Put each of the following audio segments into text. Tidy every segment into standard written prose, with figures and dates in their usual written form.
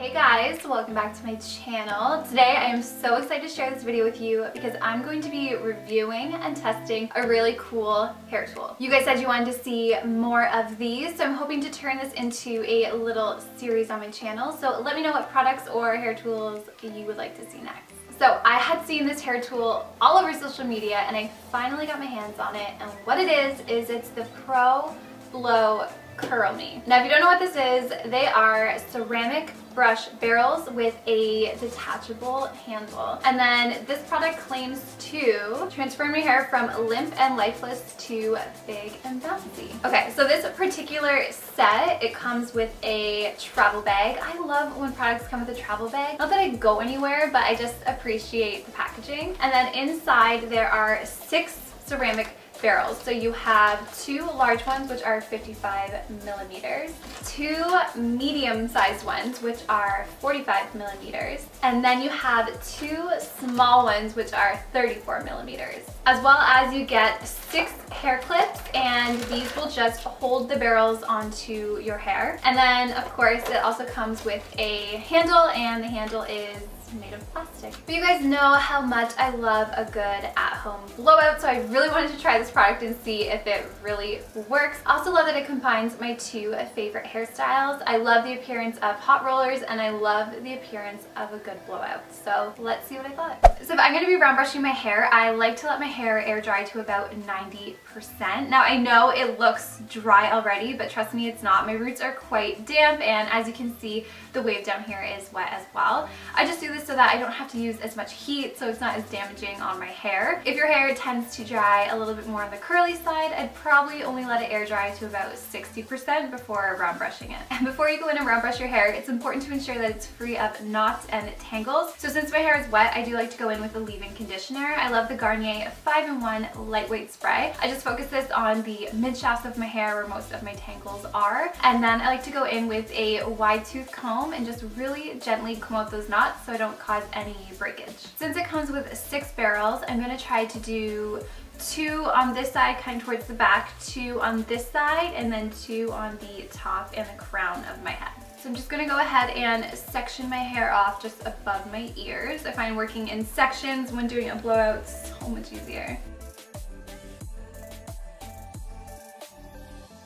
Hey guys, welcome back to my channel. Today I am so excited to share this video with you because I'm going to be reviewing and testing a really cool hair tool. You guys said you wanted to see more of these, so I'm hoping to turn this into a little series on my channel. So let me know what products or hair tools you would like to see next. So I had seen this hair tool all over social media and I finally got my hands on it, and what it is it's the Pro Blow Curl Me. Now if you don't know what this is, they are ceramic brush barrels with a detachable handle. And then this product claims to transform your hair from limp and lifeless to big and bouncy. Okay, so this particular set, it comes with a travel bag. I love when products come with a travel bag. Not that I go anywhere, but I just appreciate the packaging. And then inside there are 6 ceramic barrels. So you have 2 large ones, which are 55 millimeters, 2 medium-sized ones, which are 45 millimeters, and then you have 2 small ones, which are 34 millimeters. As well as you get 6 hair clips, and these will just hold the barrels onto your hair. And then, of course, it also comes with a handle, and the handle is made of plastic. But you guys know how much I love a good at-home blowout, so I really wanted to try this product and see if it really works. I also love that it combines my 2 favorite hairstyles. I love the appearance of hot rollers and I love the appearance of a good blowout. So let's see what I thought. So if I'm going to be round brushing my hair, I like to let my hair air dry to about 90%. Now I know it looks dry already, but trust me, it's not. My roots are quite damp, and as you can see, the wave down here is wet as well. I just do this so that I don't have to use as much heat, so it's not as damaging on my hair. If your hair tends to dry a little bit more on the curly side, I'd probably only let it air dry to about 60% before round brushing it. And before you go in and round brush your hair, it's important to ensure that it's free of knots and tangles. So since my hair is wet, I do like to go in with a leave-in conditioner. I love the Garnier 5-in-1 lightweight spray. I just focus this on the mid shafts of my hair where most of my tangles are. And then I like to go in with a wide tooth comb and just really gently comb out those knots so I don't cause any breakage. Since it comes with 6 barrels, I'm going to try to do 2 on this side, kind of towards the back, 2 on this side, and then 2 on the top and the crown of my head. So I'm just going to go ahead and section my hair off just above my ears. I find working in sections when doing a blowout so much easier.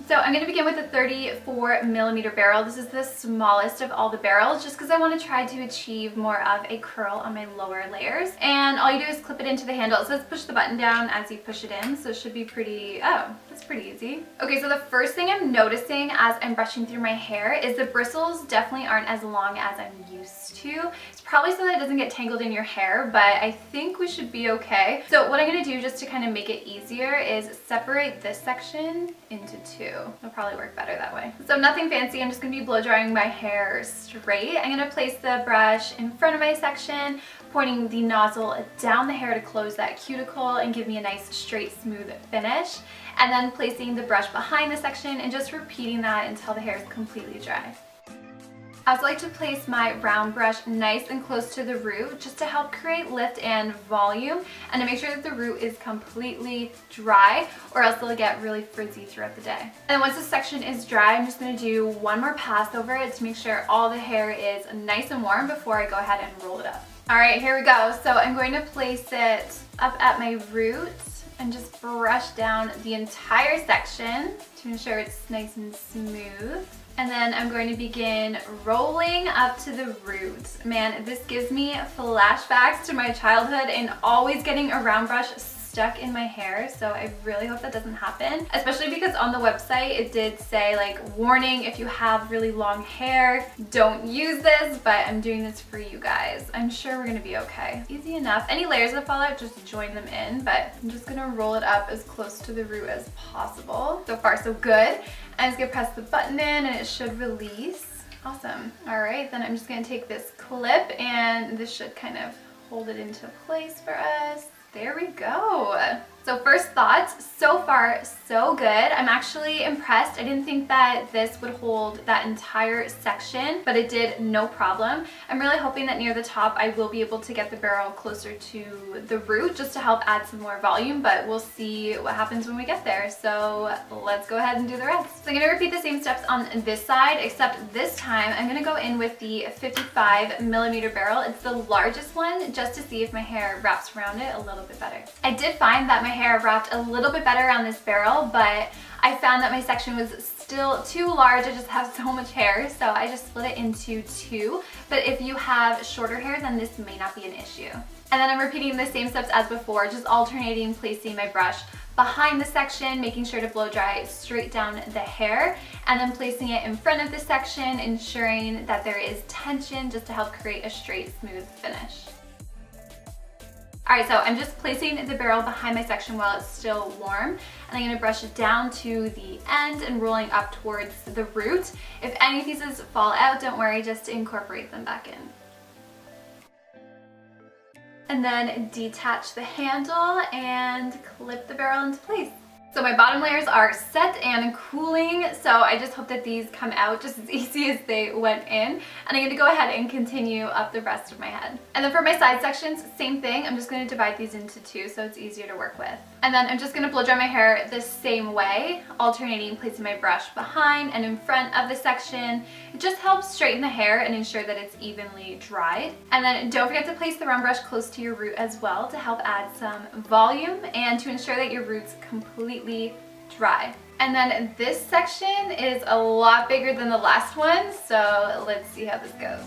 So I'm going to begin with a 34 millimeter barrel. This is the smallest of all the barrels just because I want to try to achieve more of a curl on my lower layers. And all you do is clip it into the handle. It says push the button down as you push it in, so it should be pretty, that's pretty easy. Okay, so the first thing I'm noticing as I'm brushing through my hair is the bristles definitely aren't as long as I'm used to. It's probably so that it doesn't get tangled in your hair, but I think we should be okay. So what I'm going to do just to kind of make it easier is separate this section into 2. It'll probably work better that way. So nothing fancy, I'm just going to be blow drying my hair straight. I'm going to place the brush in front of my section, pointing the nozzle down the hair to close that cuticle and give me a nice straight smooth finish, and then placing the brush behind the section and just repeating that until the hair is completely dry. I also like to place my round brush nice and close to the root just to help create lift and volume, and to make sure that the root is completely dry, or else it'll get really frizzy throughout the day. And once this section is dry, I'm just going to do one more pass over it to make sure all the hair is nice and warm before I go ahead and roll it up. Alright, here we go. So I'm going to place it up at my roots and just brush down the entire section to ensure it's nice and smooth. And then I'm going to begin rolling up to the root. Man, this gives me flashbacks to my childhood and always getting a round brush stuck in my hair, so I really hope that doesn't happen, especially because on the website it did say, like, warning, if you have really long hair, don't use this, but I'm doing this for you guys. I'm sure we're gonna be okay. Easy enough. Any layers that fall out, just join them in, but I'm just gonna roll it up as close to the root as possible. So far so good. I'm just gonna press the button in and it should release. Awesome. All right, then I'm just gonna take this clip and this should kind of hold it into place for us. There we go. So first thoughts, so far so good. I'm actually impressed. I didn't think that this would hold that entire section, but it did no problem. I'm really hoping that near the top I will be able to get the barrel closer to the root just to help add some more volume, but we'll see what happens when we get there. So let's go ahead and do the rest. So I'm gonna repeat the same steps on this side, except this time I'm gonna go in with the 55mm barrel. It's the largest one, just to see if my hair wraps around it a little bit better. I did find that my hair wrapped a little bit better around this barrel, but I found that my section was still too large. I just have so much hair, so I just split it into two. But if you have shorter hair, then this may not be an issue. And then I'm repeating the same steps as before, just alternating placing my brush behind the section, making sure to blow dry straight down the hair, and then placing it in front of the section, ensuring that there is tension just to help create a straight, smooth finish. Alright, so I'm just placing the barrel behind my section while it's still warm, and I'm going to brush it down to the end and rolling up towards the root. If any pieces fall out, don't worry, just incorporate them back in. And then detach the handle and clip the barrel into place. So my bottom layers are set and cooling, so I just hope that these come out just as easy as they went in. And I'm going to go ahead and continue up the rest of my head. And then for my side sections, same thing. I'm just going to divide these into two so it's easier to work with. And then I'm just going to blow dry my hair the same way, alternating placing my brush behind and in front of the section. It just helps straighten the hair and ensure that it's evenly dried. And then don't forget to place the round brush close to your root as well to help add some volume and to ensure that your root's completely dry. And then this section is a lot bigger than the last one, so let's see how this goes.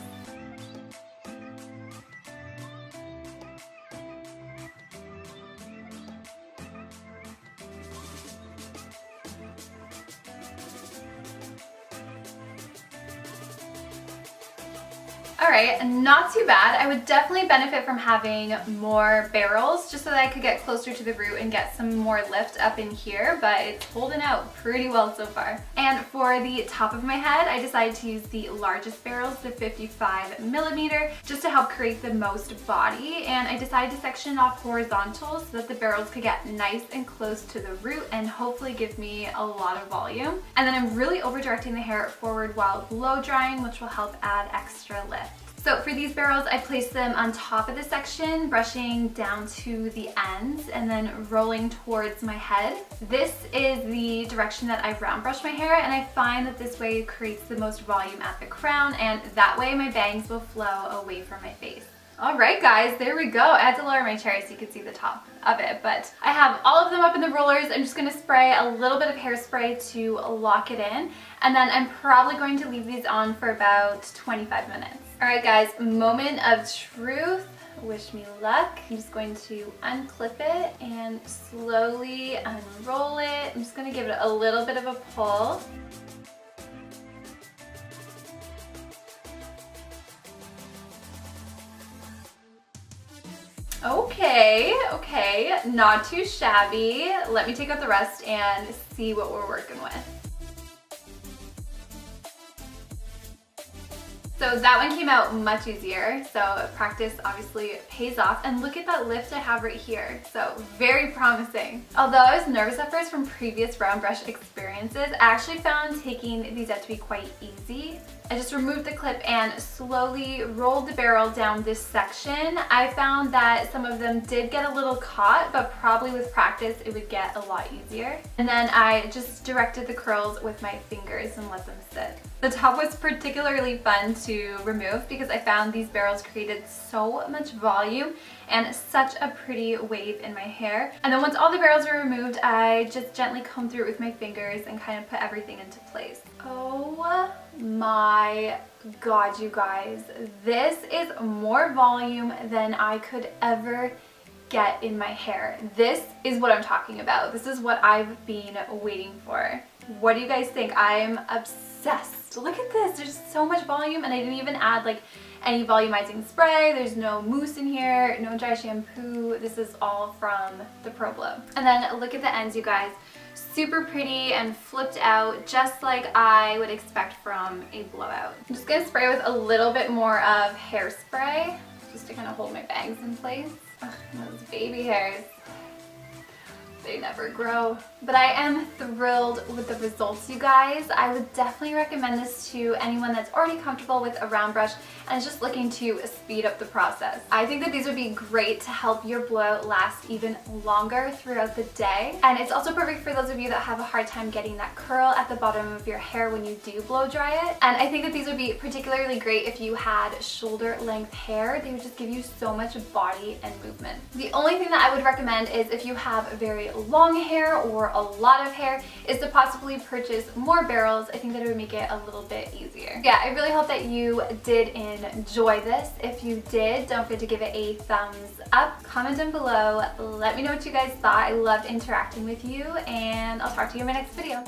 Alright, not too bad. I would definitely benefit from having more barrels just so that I could get closer to the root and get some more lift up in here, but it's holding out pretty well so far. And for the top of my head, I decided to use the largest barrels, the 55mm, just to help create the most body. And I decided to section off horizontal so that the barrels could get nice and close to the root and hopefully give me a lot of volume. And then I'm really over directing the hair forward while blow drying, which will help add extra lift. So for these barrels, I placed them on top of the section, brushing down to the ends and then rolling towards my head. This is the direction that I round brush my hair, and I find that this way creates the most volume at the crown, and that way my bangs will flow away from my face. Alright guys, there we go. I had to lower my chair so you could see the top of it, but I have all of them up in the rollers. I'm just going to spray a little bit of hairspray to lock it in, and then I'm probably going to leave these on for about 25 minutes. Alright guys, moment of truth. Wish me luck. I'm just going to unclip it and slowly unroll it. I'm just going to give it a little bit of a pull. Okay, not too shabby. Let me take out the rest and see what we're working with. So that one came out much easier, so practice obviously pays off. And look at that lift I have right here, so very promising. Although I was nervous at first from previous round brush experiences, I actually found taking these out to be quite easy. I just removed the clip and slowly rolled the barrel down this section. I found that some of them did get a little caught, but probably with practice it would get a lot easier. And then I just directed the curls with my fingers and let them sit. The top was particularly fun to remove because I found these barrels created so much volume and such a pretty wave in my hair. And then once all the barrels were removed, I just gently combed through it with my fingers and kind of put everything into place. Oh my god, you guys. This is more volume than I could ever get in my hair. This is what I'm talking about. This is what I've been waiting for. What do you guys think? I'm obsessed. Look at this. There's so much volume, and I didn't even add like any volumizing spray. There's no mousse in here, no dry shampoo. This is all from the Pro Blow. And then look at the ends, you guys. Super pretty and flipped out, just like I would expect from a blowout. I'm just gonna spray with a little bit more of hairspray, just to kind of hold my bangs in place. Ugh, those baby hairs. they never grow. But I am thrilled with the results, you guys. I would definitely recommend this to anyone that's already comfortable with a round brush and is just looking to speed up the process. I think that these would be great to help your blowout last even longer throughout the day. And it's also perfect for those of you that have a hard time getting that curl at the bottom of your hair when you do blow dry it. And I think that these would be particularly great if you had shoulder length hair. They would just give you so much body and movement. The only thing that I would recommend is if you have very long hair or a lot of hair is to possibly purchase more barrels. I think that it would make it a little bit easier. Yeah, I really hope that you did enjoy this. If you did, don't forget to give it a thumbs up. Comment down below. Let me know what you guys thought. I loved interacting with you, and I'll talk to you in my next video.